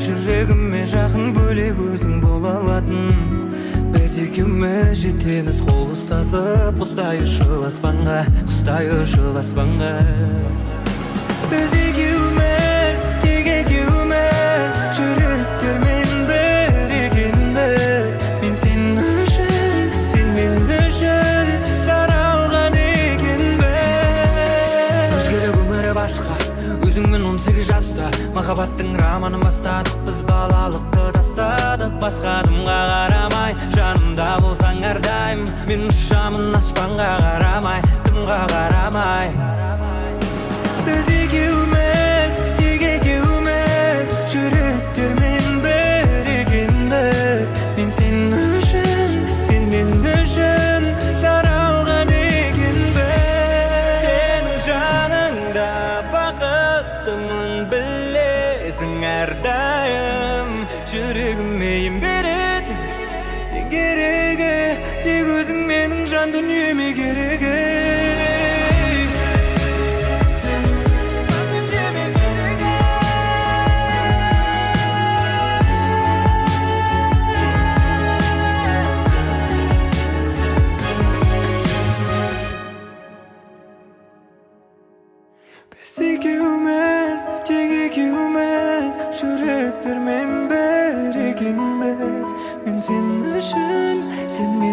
жүрегіме жақын бөлек өзің бола алатын. Біз екеуміз жетеміз қол ұстасып, құстай ұшып аспанға, құстай ұшып аспанға. Біз екеуміз, тек екеуміз, жүректермен бір екенбіз. Мен сен үшін, сен мен үшін жаралған екенбіз. Өзгеріп өмірі басқа, өзіңмен 18 жаста махаббаттың романын бастадық. Біз балалықты тастадық, басқа адамға қарамай, жанымда болсаң әрдайым. Мен ұшамын аспанға қарамай, дымға қарамай. Біз екеуміз, тек екеуміз, жүректермен бір екенбіз. Мен сен үшін, сен мен үшін жаралған екенбіз. Сенің жаныңда бақыттымын білесің әрдайым. Жүрегіме ем беретін сен керегі, тек өзің менің жан дүниеме керегі. Біз екеуміз, тек екеуміз, жүректермен бір екенбіз. Мен сен үшін, сен мен